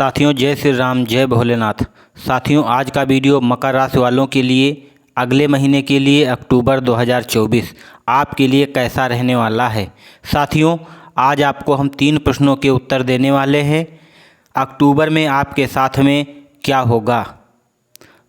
साथियों जय श्री राम, जय भोलेनाथ। साथियों आज का वीडियो मकर राशि वालों के लिए अगले महीने के लिए अक्टूबर 2024 आपके लिए कैसा रहने वाला है। साथियों आज आपको हम 3 प्रश्नों के उत्तर देने वाले हैं। अक्टूबर में आपके साथ में क्या होगा,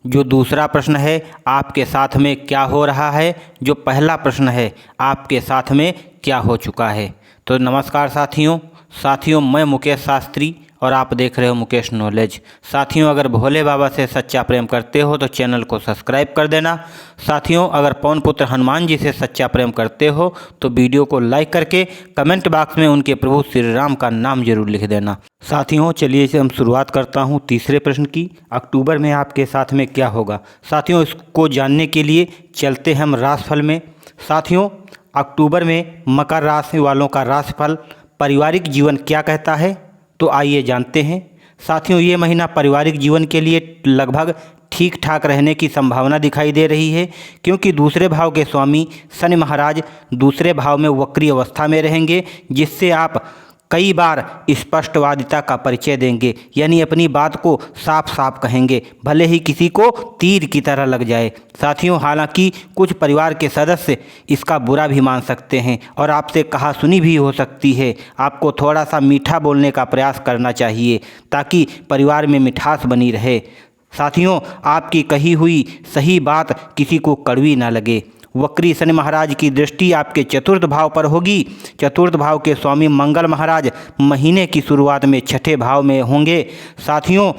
जो दूसरा प्रश्न है आपके साथ में क्या हो रहा है, जो पहला प्रश्न है आपके साथ में क्या हो चुका है। तो नमस्कार साथियों मैं मुकेश शास्त्री और आप देख रहे हो मुकेश नॉलेज। साथियों अगर भोले बाबा से सच्चा प्रेम करते हो तो चैनल को सब्सक्राइब कर देना। साथियों अगर पवन पुत्र हनुमान जी से सच्चा प्रेम करते हो तो वीडियो को लाइक करके कमेंट बॉक्स में उनके प्रभु श्री राम का नाम जरूर लिख देना। साथियों चलिए हम शुरुआत करता हूँ तीसरे प्रश्न की। अक्टूबर में आपके साथ में क्या होगा। साथियों इसको जानने के लिए चलते हम राशिफल में। साथियों अक्टूबर में मकर राशि वालों का राशिफल पारिवारिक जीवन क्या कहता है, तो आइए जानते हैं। साथियों ये महीना पारिवारिक जीवन के लिए लगभग ठीक ठाक रहने की संभावना दिखाई दे रही है, क्योंकि दूसरे भाव के स्वामी शनि महाराज दूसरे भाव में वक्री अवस्था में रहेंगे, जिससे आप कई बार स्पष्टवादिता का परिचय देंगे, यानी अपनी बात को साफ साफ कहेंगे, भले ही किसी को तीर की तरह लग जाए। साथियों हालांकि कुछ परिवार के सदस्य इसका बुरा भी मान सकते हैं और आपसे कहा सुनी भी हो सकती है। आपको थोड़ा सा मीठा बोलने का प्रयास करना चाहिए ताकि परिवार में मिठास बनी रहे। साथियों आपकी कही हुई सही बात किसी को कड़वी ना लगे। वक्री शनि महाराज की दृष्टि आपके चतुर्थ भाव पर होगी। चतुर्थ भाव के स्वामी मंगल महाराज महीने की शुरुआत में छठे भाव में होंगे। साथियों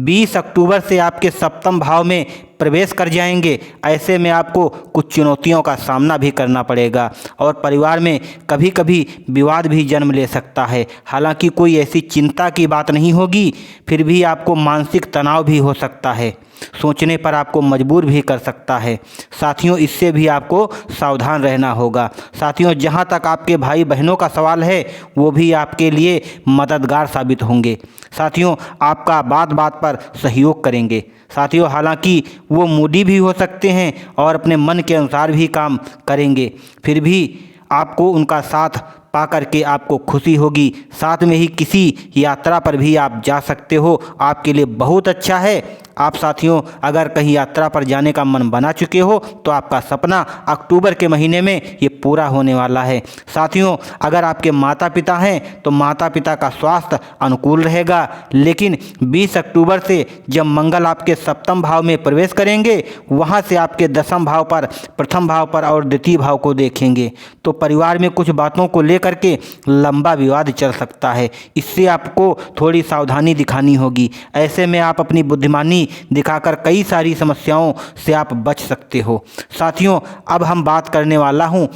20 अक्टूबर से आपके सप्तम भाव में प्रवेश कर जाएंगे। ऐसे में आपको कुछ चुनौतियों का सामना भी करना पड़ेगा और परिवार में कभी कभी विवाद भी जन्म ले सकता है। हालांकि कोई ऐसी चिंता की बात नहीं होगी, फिर भी आपको मानसिक तनाव भी हो सकता है, सोचने पर आपको मजबूर भी कर सकता है। साथियों इससे भी आपको सावधान रहना होगा। साथियों जहां तक आपके भाई बहनों का सवाल है वो भी आपके लिए मददगार साबित होंगे। साथियों आपका बात बात पर सहयोग करेंगे। साथियों हालांकि वो मूडी भी हो सकते हैं और अपने मन के अनुसार भी काम करेंगे, फिर भी आपको उनका साथ पा करके आपको खुशी होगी। साथ में ही किसी यात्रा पर भी आप जा सकते हो, आपके लिए बहुत अच्छा है। आप साथियों अगर कहीं यात्रा पर जाने का मन बना चुके हो तो आपका सपना अक्टूबर के महीने में ये पूरा होने वाला है। साथियों अगर आपके माता पिता हैं तो माता पिता का स्वास्थ्य अनुकूल रहेगा, लेकिन 20 अक्टूबर से जब मंगल आपके सप्तम भाव में प्रवेश करेंगे, वहाँ से आपके दसम भाव पर, प्रथम भाव पर और द्वितीय भाव को देखेंगे तो परिवार में कुछ बातों को लेकर के लंबा विवाद चल सकता है। इससे आपको थोड़ी सावधानी दिखानी होगी। ऐसे में आप अपनी बुद्धिमानी दिखाकर कई सारी समस्याओं से आप बच सकते हो। साथियों अब हम बात करने वाला हूं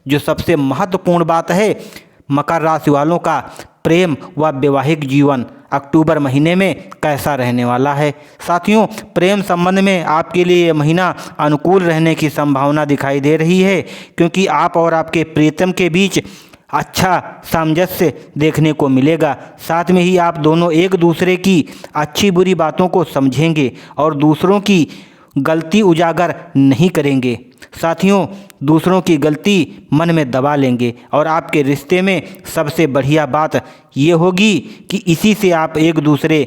जो सबसे महत्वपूर्ण बात है, मकर राशि वालों का प्रेम व वैवाहिक जीवन अक्टूबर महीने में कैसा रहने वाला है। साथियों प्रेम संबंध में आपके लिए यह महीना अनुकूल रहने की संभावना दिखाई दे रही है, क्योंकि आप और आपके प्रियतम के बीच अच्छा सामंजस्य देखने को मिलेगा। साथ में ही आप दोनों एक दूसरे की अच्छी बुरी बातों को समझेंगे और दूसरों की गलती उजागर नहीं करेंगे। साथियों दूसरों की गलती मन में दबा लेंगे और आपके रिश्ते में सबसे बढ़िया बात ये होगी कि इसी से आप एक दूसरे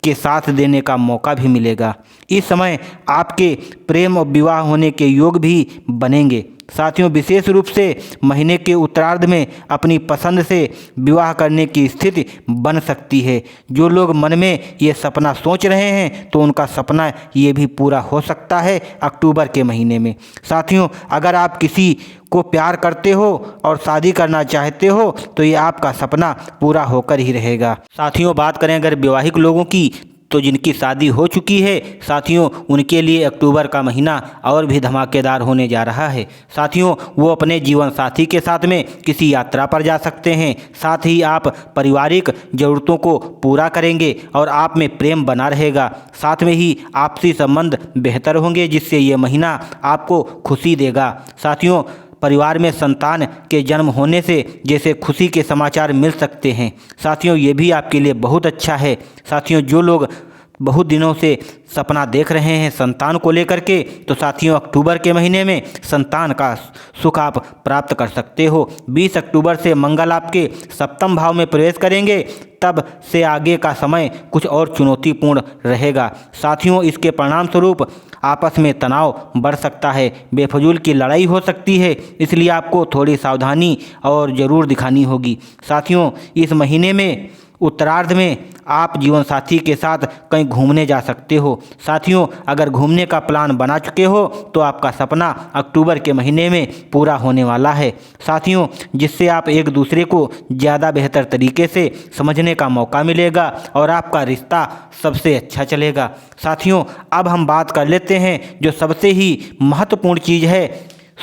के साथ देने का मौका भी मिलेगा। इस समय आपके प्रेम और विवाह होने के योग भी बनेंगे। साथियों विशेष रूप से महीने के उत्तरार्ध में अपनी पसंद से विवाह करने की स्थिति बन सकती है। जो लोग मन में ये सपना सोच रहे हैं तो उनका सपना ये भी पूरा हो सकता है अक्टूबर के महीने में। साथियों अगर आप किसी को प्यार करते हो और शादी करना चाहते हो तो ये आपका सपना पूरा होकर ही रहेगा। साथियों बात करें अगर वैवाहिक लोगों की, तो जिनकी शादी हो चुकी है साथियों उनके लिए अक्टूबर का महीना और भी धमाकेदार होने जा रहा है। साथियों वो अपने जीवन साथी के साथ में किसी यात्रा पर जा सकते हैं। साथ ही आप पारिवारिक ज़रूरतों को पूरा करेंगे और आप में प्रेम बना रहेगा। साथ में ही आपसी संबंध बेहतर होंगे, जिससे ये महीना आपको खुशी देगा। साथियों परिवार में संतान के जन्म होने से जैसे खुशी के समाचार मिल सकते हैं। साथियों ये भी आपके लिए बहुत अच्छा है। साथियों जो लोग बहुत दिनों से सपना देख रहे हैं संतान को लेकर के, तो साथियों अक्टूबर के महीने में संतान का सुख आप प्राप्त कर सकते हो। 20 अक्टूबर से मंगल आपके सप्तम भाव में प्रवेश करेंगे, तब से आगे का समय कुछ और चुनौतीपूर्ण रहेगा। साथियों इसके परिणाम स्वरूप आपस में तनाव बढ़ सकता है, बेफजूल की लड़ाई हो सकती है, इसलिए आपको थोड़ी सावधानी और ज़रूर दिखानी होगी। साथियों इस महीने में उत्तरार्ध में आप जीवन साथी के साथ कहीं घूमने जा सकते हो। साथियों अगर घूमने का प्लान बना चुके हो तो आपका सपना अक्टूबर के महीने में पूरा होने वाला है। साथियों जिससे आप एक दूसरे को ज़्यादा बेहतर तरीके से समझने का मौका मिलेगा और आपका रिश्ता सबसे अच्छा चलेगा। साथियों अब हम बात कर लेते हैं जो सबसे ही महत्वपूर्ण चीज़ है,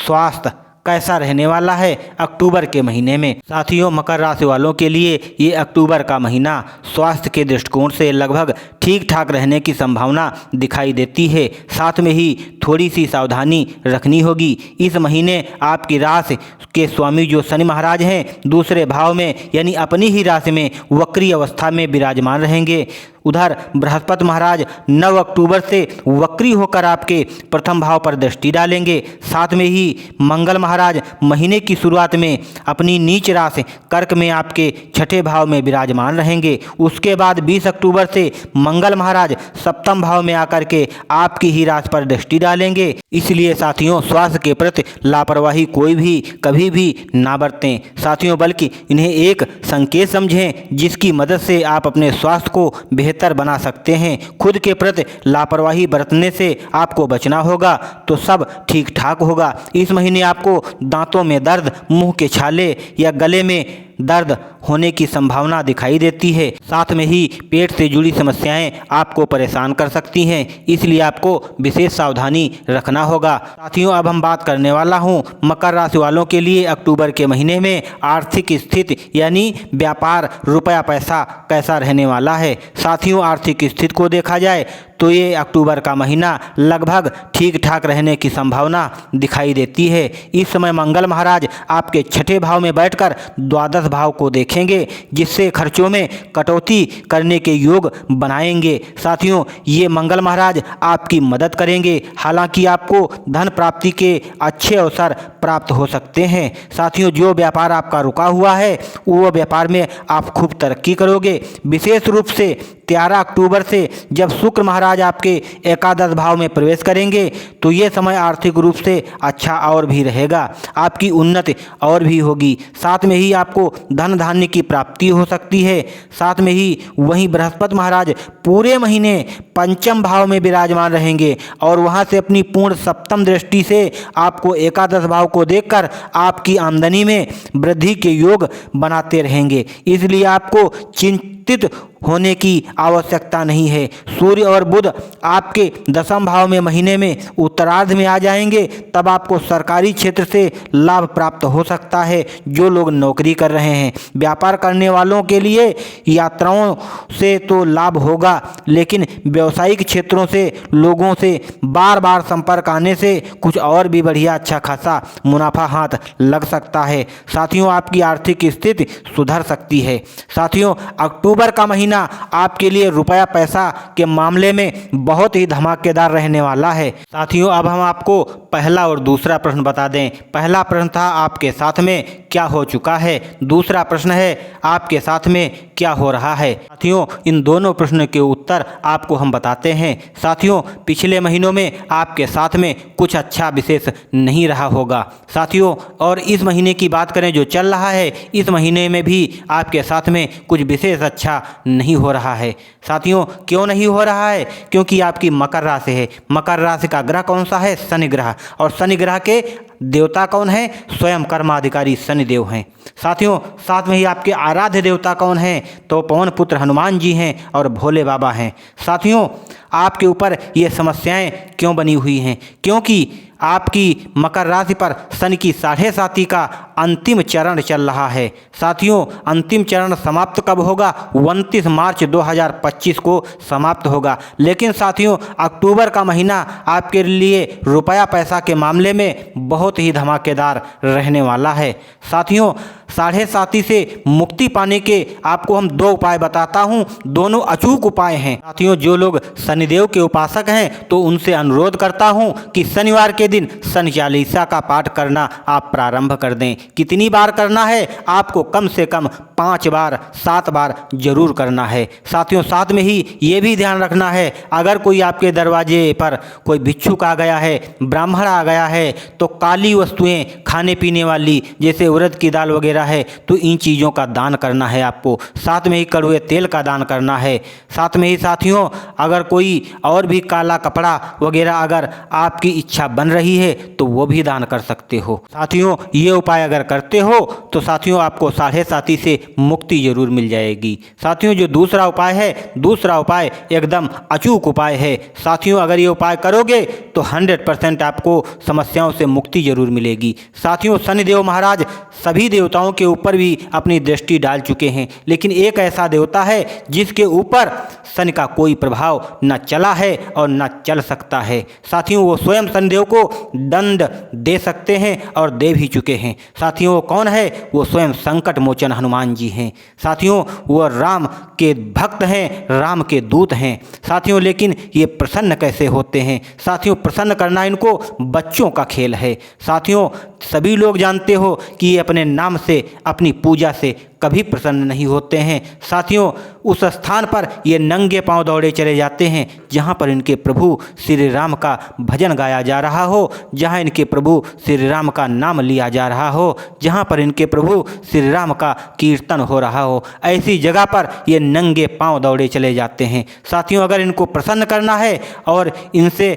स्वास्थ्य कैसा रहने वाला है अक्टूबर के महीने में। साथियों मकर राशि वालों के लिए ये अक्टूबर का महीना स्वास्थ्य के दृष्टिकोण से लगभग ठीक ठाक रहने की संभावना दिखाई देती है। साथ में ही थोड़ी सी सावधानी रखनी होगी। इस महीने आपकी राशि के स्वामी जो शनि महाराज हैं दूसरे भाव में यानी अपनी ही राशि में वक्री अवस्था में विराजमान रहेंगे। उधर बृहस्पति महाराज 9 अक्टूबर से वक्री होकर आपके प्रथम भाव पर दृष्टि डालेंगे। साथ में ही मंगल महाराज महीने की शुरुआत में अपनी नीच राशि कर्क में आपके छठे भाव में विराजमान रहेंगे। उसके बाद 20 अक्टूबर से मंगल महाराज सप्तम भाव में आकर के आपकी ही राशि पर दृष्टि डालेंगे। इसलिए साथियों स्वास्थ्य के प्रति लापरवाही कोई भी कभी भी ना बरतें साथियों, बल्कि इन्हें एक संकेत समझें जिसकी मदद से आप अपने स्वास्थ्य को बेहतर बना सकते हैं। खुद के प्रति लापरवाही बरतने से आपको बचना होगा तो सब ठीक ठाक होगा। इस महीने आपको दांतों में दर्द, मुंह के छाले या गले में दर्द होने की संभावना दिखाई देती है। साथ में ही पेट से जुड़ी समस्याएं आपको परेशान कर सकती हैं, इसलिए आपको विशेष सावधानी रखना होगा। साथियों अब हम बात करने वाला हूं मकर राशि वालों के लिए अक्टूबर के महीने में आर्थिक स्थिति यानी व्यापार, रुपया पैसा कैसा रहने वाला है। साथियों आर्थिक स्थिति को देखा जाए तो ये अक्टूबर का महीना लगभग ठीक ठाक रहने की संभावना दिखाई देती है। इस समय मंगल महाराज आपके छठे भाव में बैठकर द्वादश भाव को देखेंगे, जिससे खर्चों में कटौती करने के योग बनाएंगे। साथियों ये मंगल महाराज आपकी मदद करेंगे, हालांकि आपको धन प्राप्ति के अच्छे अवसर प्राप्त हो सकते हैं। साथियों जो व्यापार आपका रुका हुआ है वो व्यापार में आप खूब तरक्की करोगे। विशेष रूप से 13 अक्टूबर से जब शुक्र महाराज आपके एकादश भाव में प्रवेश करेंगे तो ये समय आर्थिक रूप से अच्छा और भी रहेगा, आपकी उन्नति और भी होगी। साथ में ही आपको धन धान्य की प्राप्ति हो सकती है। साथ में ही वहीं बृहस्पति महाराज पूरे महीने पंचम भाव में विराजमान रहेंगे और वहां से अपनी पूर्ण सप्तम दृष्टि से आपको एकादश भाव को देखकर आपकी आमदनी में वृद्धि के योग बनाते रहेंगे। इसलिए आपको चिंतित होने की आवश्यकता नहीं है। सूर्य और बुध आपके दसम भाव में महीने में उत्तरार्ध में आ जाएंगे, तब आपको सरकारी क्षेत्र से लाभ प्राप्त हो सकता है। जो लोग नौकरी कर रहे हैं, व्यापार करने वालों के लिए यात्राओं से तो लाभ होगा, लेकिन व्यावसायिक क्षेत्रों से लोगों से बार बार संपर्क आने से कुछ और भी बढ़िया अच्छा खासा मुनाफा हाथ लग सकता है। साथियों आपकी आर्थिक स्थिति सुधर सकती है। साथियों अक्टूबर का महीना आपके लिए रुपया पैसा के मामले में बहुत ही धमाकेदार रहने वाला है। साथियों अब हम आपको पहला और दूसरा प्रश्न बता दें। पहला प्रश्न था आपके साथ में क्या हो चुका है, दूसरा प्रश्न है आपके साथ में क्या हो रहा है। साथियों इन दोनों प्रश्नों के उत्तर आपको हम बताते हैं। साथियों पिछले महीनों में आपके साथ में कुछ अच्छा विशेष नहीं रहा होगा। साथियों और इस महीने की बात करें जो चल रहा है, इस महीने में भी आपके साथ में कुछ विशेष अच्छा नहीं हो रहा है। साथियों क्यों नहीं हो रहा है? क्योंकि आपकी मकर राशि है। मकर राशि का ग्रह कौन सा है? शनि ग्रह। और शनि ग्रह के देवता कौन है? स्वयं कर्माधिकारी शनिदेव हैं। साथियों साथ में ही आपके आराध्य देवता कौन हैं? तो पवन पुत्र हनुमान जी हैं और भोले बाबा हैं। साथियों आपके ऊपर ये समस्याएं क्यों बनी हुई हैं? क्योंकि आपकी मकर राशि पर शनि की 7.5 का अंतिम चरण चल रहा है। साथियों, अंतिम चरण समाप्त कब होगा? 29 मार्च 2025 को समाप्त होगा। लेकिन साथियों, अक्टूबर का महीना आपके लिए रुपया पैसा के मामले में बहुत ही धमाकेदार रहने वाला है। साथियों, 7.5 से मुक्ति पाने के आपको हम 2 उपाय बताता हूं, दोनों अचूक उपाय हैं। साथियों, जो लोग शनिदेव के उपासक हैं तो उनसे अनुरोध करता हूं कि शनिवार के दिन शनि चालीसा का पाठ करना आप प्रारंभ कर दें। कितनी बार करना है? आपको कम से कम 5 बार 7 बार जरूर करना है। साथियों, साथ में ही ये भी ध्यान रखना है, अगर कोई आपके दरवाजे पर कोई भिक्षुक आ गया है, ब्राह्मण आ गया है, तो काली वस्तुएं खाने पीने वाली जैसे उड़द की दाल वगैरह है तो इन चीज़ों का दान करना है आपको। साथ में ही कड़वे तेल का दान करना है। साथ में ही साथियों, अगर कोई और भी काला कपड़ा वगैरह अगर आपकी इच्छा बन रही है तो वो भी दान कर सकते हो। साथियों, ये उपाय अगर करते हो तो साथियों आपको 7.5 से मुक्ति जरूर मिल जाएगी। साथियों, जो दूसरा उपाय है, दूसरा उपाय एकदम अचूक उपाय है। साथियों, अगर ये उपाय करोगे तो 100% आपको समस्याओं से मुक्ति जरूर मिलेगी। साथियों, शनिदेव महाराज सभी देवताओं के ऊपर भी अपनी दृष्टि डाल चुके हैं, लेकिन एक ऐसा देवता है जिसके ऊपर शनि का कोई प्रभाव न चला है और न चल सकता है। साथियों, वो स्वयं शनिदेव को दंड दे सकते हैं और दे भी चुके हैं। साथियों, वो कौन है? वो स्वयं संकट मोचन हनुमान जी हैं। साथियों, वो राम के भक्त हैं, राम के दूत हैं। साथियों, लेकिन ये प्रसन्न कैसे होते हैं? साथियों, प्रसन्न करना इनको बच्चों का खेल है। साथियों, सभी लोग जानते हो कि ये अपने नाम से, अपनी पूजा से कभी प्रसन्न नहीं होते हैं। साथियों, उस स्थान पर ये नंगे पांव दौड़े चले जाते हैं जहां पर इनके प्रभु श्री राम का भजन गाया जा रहा हो, जहां इनके प्रभु श्री राम का नाम लिया जा रहा हो, जहां पर इनके प्रभु श्री राम का कीर्तन हो रहा हो, ऐसी जगह पर ये नंगे पांव दौड़े चले जाते हैं। साथियों, अगर इनको प्रसन्न करना है और इनसे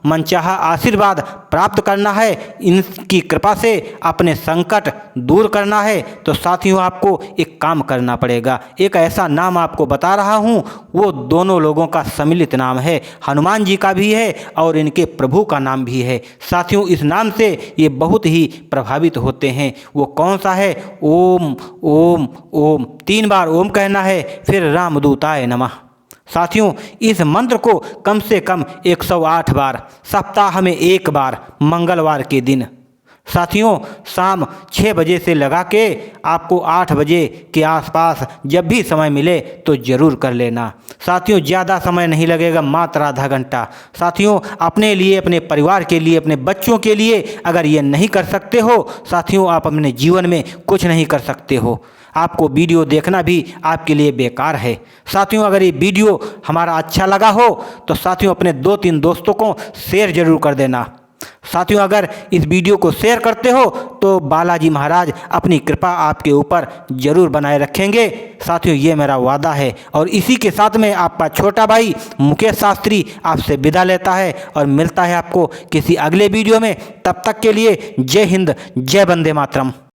मनचाहा आशीर्वाद प्राप्त करना है, इनकी कृपा से अपने संकट दूर करना है, तो साथियों आपको एक काम करना पड़ेगा। एक ऐसा नाम आपको बता रहा हूं, वो दोनों लोगों का सम्मिलित नाम है। हनुमान जी का भी है और इनके प्रभु का नाम भी है। साथियों, इस नाम से ये बहुत ही प्रभावित होते हैं। वो कौन सा है? ओम ओम ओम 3 बार ओम कहना है, फिर रामदूताय नमः। साथियों, इस मंत्र को कम से कम 108 बार, सप्ताह में 1 बार, मंगलवार के दिन, साथियों शाम 6 बजे से लगा के आपको 8 बजे के आसपास जब भी समय मिले तो ज़रूर कर लेना। साथियों, ज़्यादा समय नहीं लगेगा, मात्र आधा घंटा। साथियों, अपने लिए, अपने परिवार के लिए, अपने बच्चों के लिए अगर ये नहीं कर सकते हो, साथियों आप अपने जीवन में कुछ नहीं कर सकते हो। आपको वीडियो देखना भी आपके लिए बेकार है। साथियों, अगर ये वीडियो हमारा अच्छा लगा हो तो साथियों अपने 2-3 दोस्तों को शेयर जरूर कर देना। साथियों, अगर इस वीडियो को शेयर करते हो तो बालाजी महाराज अपनी कृपा आपके ऊपर जरूर बनाए रखेंगे। साथियों, ये मेरा वादा है और इसी के साथ में आपका छोटा भाई मुकेश शास्त्री आपसे विदा लेता है और मिलता है आपको किसी अगले वीडियो में। तब तक के लिए जय हिंद, जय वंदे मातरम।